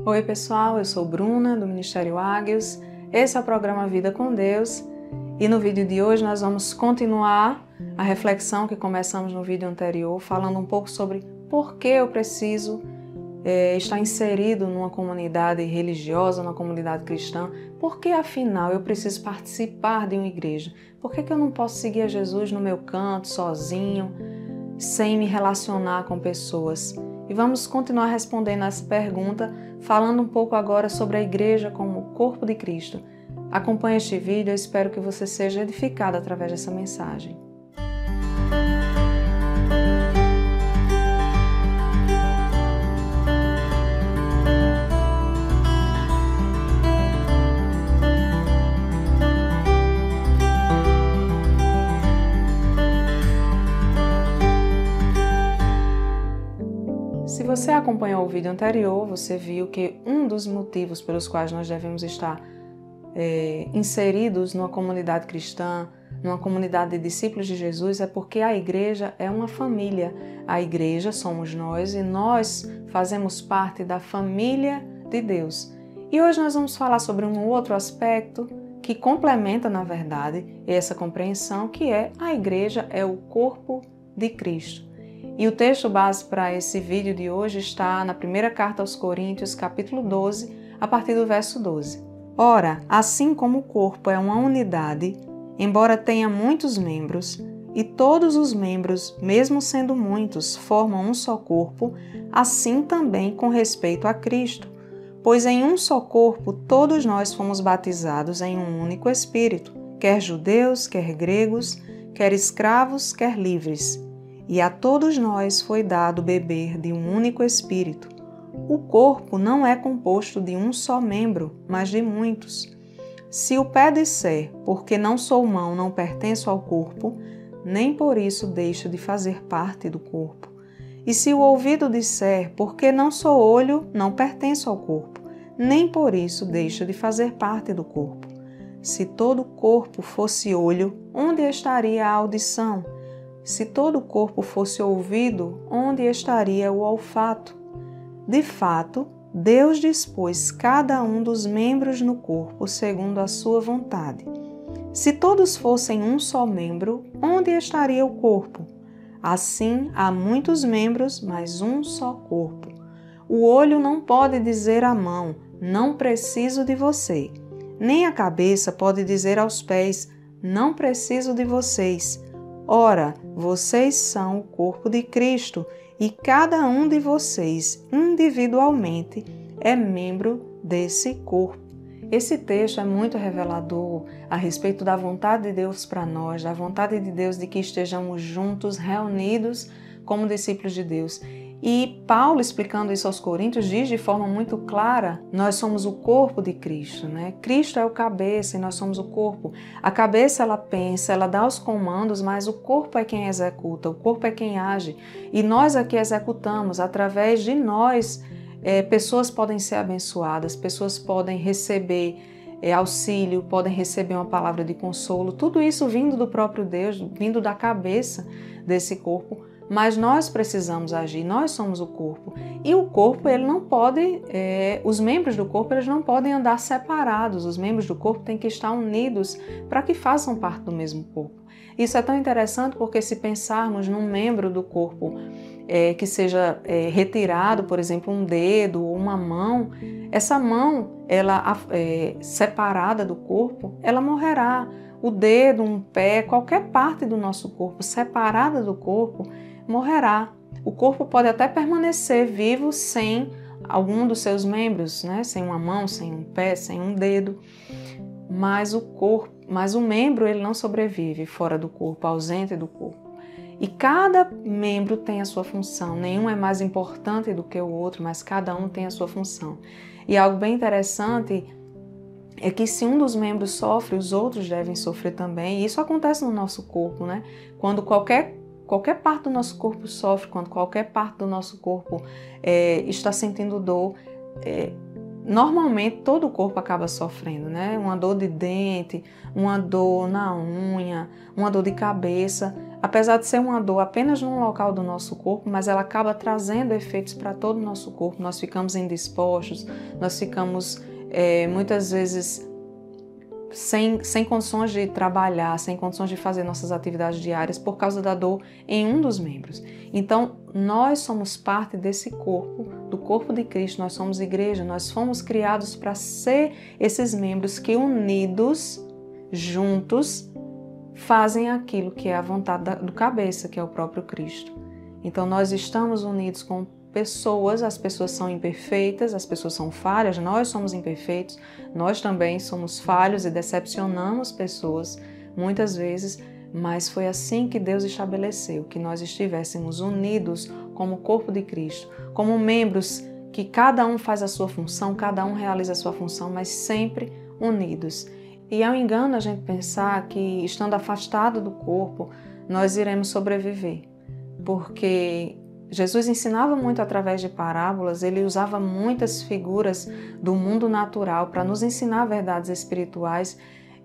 Oi pessoal, eu sou Bruna do Ministério Águios, esse é o programa Vida com Deus e no vídeo de hoje nós vamos continuar a reflexão que começamos no vídeo anterior, falando um pouco sobre por que eu preciso estar inserido numa comunidade religiosa, numa comunidade cristã, por que afinal eu preciso participar de uma igreja, por que eu não posso seguir a Jesus no meu canto, sozinho, sem me relacionar com pessoas. E vamos continuar respondendo essa pergunta, falando um pouco agora sobre a igreja como o corpo de Cristo. Acompanhe este vídeo, eu espero que você seja edificado através dessa mensagem. Se você acompanhou o vídeo anterior, você viu que um dos motivos pelos quais nós devemos estar inseridos numa comunidade cristã, numa comunidade de discípulos de Jesus, é porque a igreja é uma família. A igreja somos nós e nós fazemos parte da família de Deus. E hoje nós vamos falar sobre um outro aspecto que complementa, na verdade, essa compreensão, que é a igreja é o corpo de Cristo. E o texto base para esse vídeo de hoje está na primeira carta aos Coríntios, capítulo 12, a partir do verso 12. Ora, assim como o corpo é uma unidade, embora tenha muitos membros, e todos os membros, mesmo sendo muitos, formam um só corpo, assim também com respeito a Cristo. Pois em um só corpo todos nós fomos batizados em um único Espírito, quer judeus, quer gregos, quer escravos, quer livres. E a todos nós foi dado beber de um único Espírito. O corpo não é composto de um só membro, mas de muitos. Se o pé disser, porque não sou mão, não pertenço ao corpo, nem por isso deixa de fazer parte do corpo. E se o ouvido disser, porque não sou olho, não pertenço ao corpo, nem por isso deixa de fazer parte do corpo. Se todo o corpo fosse olho, onde estaria a audição? Se todo o corpo fosse ouvido, onde estaria o olfato? De fato, Deus dispôs cada um dos membros no corpo segundo a sua vontade. Se todos fossem um só membro, onde estaria o corpo? Assim, há muitos membros, mas um só corpo. O olho não pode dizer à mão, não preciso de você. Nem a cabeça pode dizer aos pés, não preciso de vocês. Ora, vocês são o corpo de Cristo e cada um de vocês, individualmente, é membro desse corpo. Esse texto é muito revelador a respeito da vontade de Deus para nós, da vontade de Deus de que estejamos juntos, reunidos como discípulos de Deus. E Paulo, explicando isso aos Coríntios, diz de forma muito clara, nós somos o corpo de Cristo, né? Cristo é o cabeça e nós somos o corpo. A cabeça, ela pensa, ela dá os comandos, mas o corpo é quem executa, o corpo é quem age. E nós aqui executamos, através de nós, pessoas podem ser abençoadas, pessoas podem receber auxílio, podem receber uma palavra de consolo, tudo isso vindo do próprio Deus, vindo da cabeça desse corpo. Mas nós precisamos agir, nós somos o corpo. E o corpo, ele não pode, os membros do corpo, eles não podem andar separados. Os membros do corpo têm que estar unidos para que façam parte do mesmo corpo. Isso é tão interessante porque se pensarmos num membro do corpo que seja retirado, por exemplo, um dedo ou uma mão, essa mão, ela separada do corpo, ela morrerá. O dedo, um pé, qualquer parte do nosso corpo separada do corpo, morrerá. O corpo pode até permanecer vivo sem algum dos seus membros, né? Sem uma mão, sem um pé, sem um dedo, mas o membro ele não sobrevive fora do corpo, ausente do corpo. E cada membro tem a sua função, nenhum é mais importante do que o outro, mas cada um tem a sua função. E algo bem interessante é que se um dos membros sofre, os outros devem sofrer também. E isso acontece no nosso corpo, né? Quando qualquer parte do nosso corpo sofre, quando qualquer parte do nosso corpo está sentindo dor, normalmente todo o corpo acaba sofrendo, né? Uma dor de dente, uma dor na unha, uma dor de cabeça. apesar de ser uma dor apenas num local do nosso corpo, mas ela acaba trazendo efeitos para todo o nosso corpo. Nós ficamos indispostos, nós ficamos muitas vezes sem condições de trabalhar, sem condições de fazer nossas atividades diárias por causa da dor em um dos membros. Então, nós somos parte desse corpo, do corpo de Cristo, nós somos igreja, nós fomos criados para ser esses membros que unidos, juntos, fazem aquilo que é a vontade do cabeça, que é o próprio Cristo. Então, nós estamos unidos com pessoas, as pessoas são imperfeitas, as pessoas são falhas, nós somos imperfeitos, nós também somos falhos e decepcionamos pessoas muitas vezes, mas foi assim que Deus estabeleceu, que nós estivéssemos unidos como corpo de Cristo, como membros que cada um faz a sua função, cada um realiza a sua função, mas sempre unidos. E é um engano a gente pensar que estando afastado do corpo, nós iremos sobreviver, porque Jesus ensinava muito através de parábolas, ele usava muitas figuras do mundo natural para nos ensinar verdades espirituais,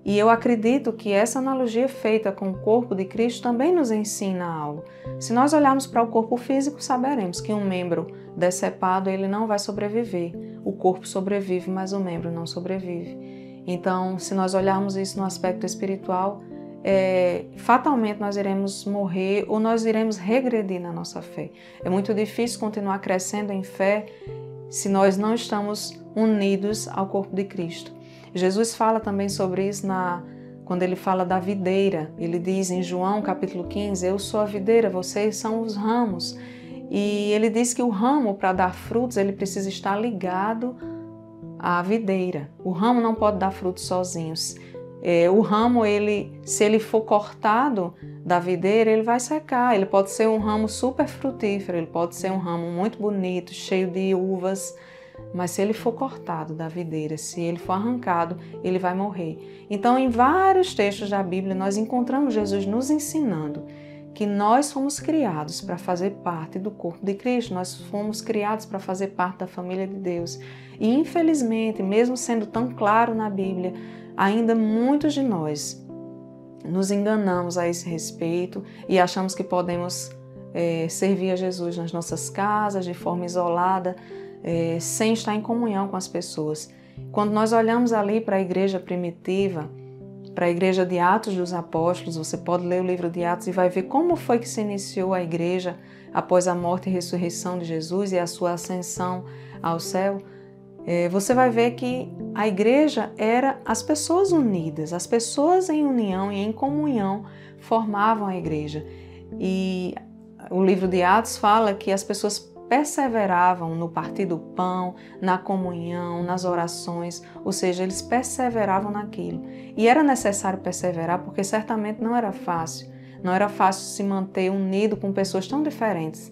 e eu acredito que essa analogia feita com o corpo de Cristo também nos ensina algo. Se nós olharmos para o corpo físico, saberemos que um membro decepado ele não vai sobreviver. O corpo sobrevive, mas o membro não sobrevive. Então, se nós olharmos isso no aspecto espiritual, fatalmente nós iremos morrer ou nós iremos regredir na nossa fé. É muito difícil continuar crescendo em fé se nós não estamos unidos ao corpo de Cristo. Jesus fala também sobre isso quando ele fala da videira. Ele diz em João capítulo 15, eu sou a videira, vocês são os ramos. E ele diz que o ramo, para dar frutos, ele precisa estar ligado à videira. O ramo não pode dar frutos sozinhos. O ramo, se ele for cortado da videira, ele vai secar. Ele pode ser um ramo super frutífero, ele pode ser um ramo muito bonito, cheio de uvas, mas se ele for cortado da videira, se ele for arrancado, ele vai morrer. Então, em vários textos da Bíblia, nós encontramos Jesus nos ensinando que nós fomos criados para fazer parte do corpo de Cristo, nós fomos criados para fazer parte da família de Deus. E, infelizmente, mesmo sendo tão claro na Bíblia, ainda muitos de nós nos enganamos a esse respeito e achamos que podemos servir a Jesus nas nossas casas, de forma isolada, sem estar em comunhão com as pessoas. Quando nós olhamos ali para a igreja primitiva, para a igreja de Atos dos Apóstolos, você pode ler o livro de Atos e vai ver como foi que se iniciou a igreja após a morte e ressurreição de Jesus e a sua ascensão ao céu. Você vai ver que a igreja era as pessoas unidas, as pessoas em união e em comunhão formavam a igreja. E o livro de Atos fala que as pessoas perseveravam no partir do pão, na comunhão, nas orações, ou seja, eles perseveravam naquilo. E era necessário perseverar porque certamente não era fácil se manter unido com pessoas tão diferentes.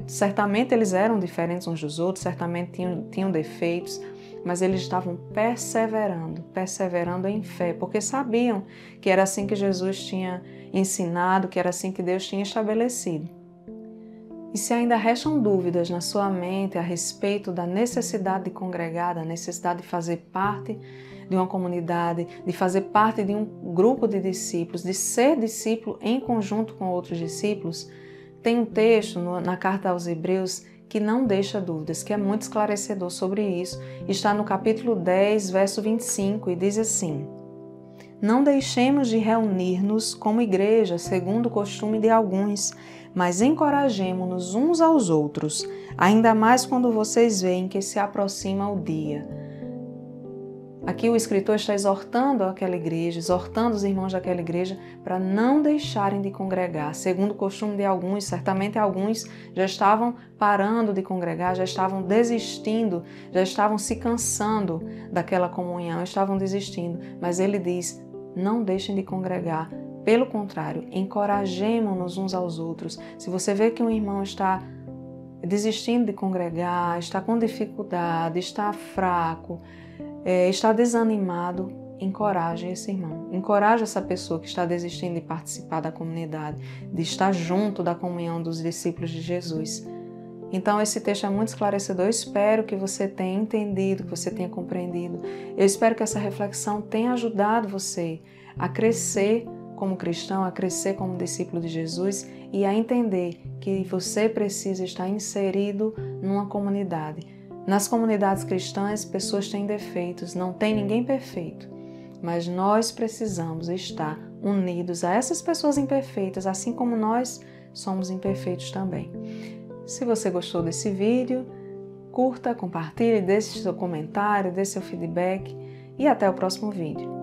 Certamente eles eram diferentes uns dos outros, certamente tinham defeitos, mas eles estavam perseverando em fé, porque sabiam que era assim que Jesus tinha ensinado, que era assim que Deus tinha estabelecido. E se ainda restam dúvidas na sua mente a respeito da necessidade de congregar, da necessidade de fazer parte de uma comunidade, de fazer parte de um grupo de discípulos, de ser discípulo em conjunto com outros discípulos, tem um texto na carta aos Hebreus que não deixa dúvidas, que é muito esclarecedor sobre isso. Está no capítulo 10, verso 25, e diz assim: não deixemos de reunir-nos como igreja, segundo o costume de alguns, mas encorajemo-nos uns aos outros, ainda mais quando vocês veem que se aproxima o dia. Aqui o escritor está exortando aquela igreja, exortando os irmãos daquela igreja para não deixarem de congregar. Segundo o costume de alguns, certamente alguns já estavam parando de congregar, já estavam desistindo, já estavam se cansando daquela comunhão, estavam desistindo. Mas ele diz, não deixem de congregar. Pelo contrário, encorajemo-nos uns aos outros. Se você vê que um irmão está desistindo de congregar, está com dificuldade, está fraco, está desanimado, encoraje esse irmão. Encoraje essa pessoa que está desistindo de participar da comunidade, de estar junto da comunhão dos discípulos de Jesus. Então esse texto é muito esclarecedor. Eu espero que você tenha entendido, que você tenha compreendido. Eu espero que essa reflexão tenha ajudado você a crescer como cristão, a crescer como discípulo de Jesus e a entender que você precisa estar inserido numa comunidade. Nas comunidades cristãs, pessoas têm defeitos, não tem ninguém perfeito, mas nós precisamos estar unidos a essas pessoas imperfeitas, assim como nós somos imperfeitos também. Se você gostou desse vídeo, curta, compartilhe, deixe seu comentário, dê seu feedback e até o próximo vídeo.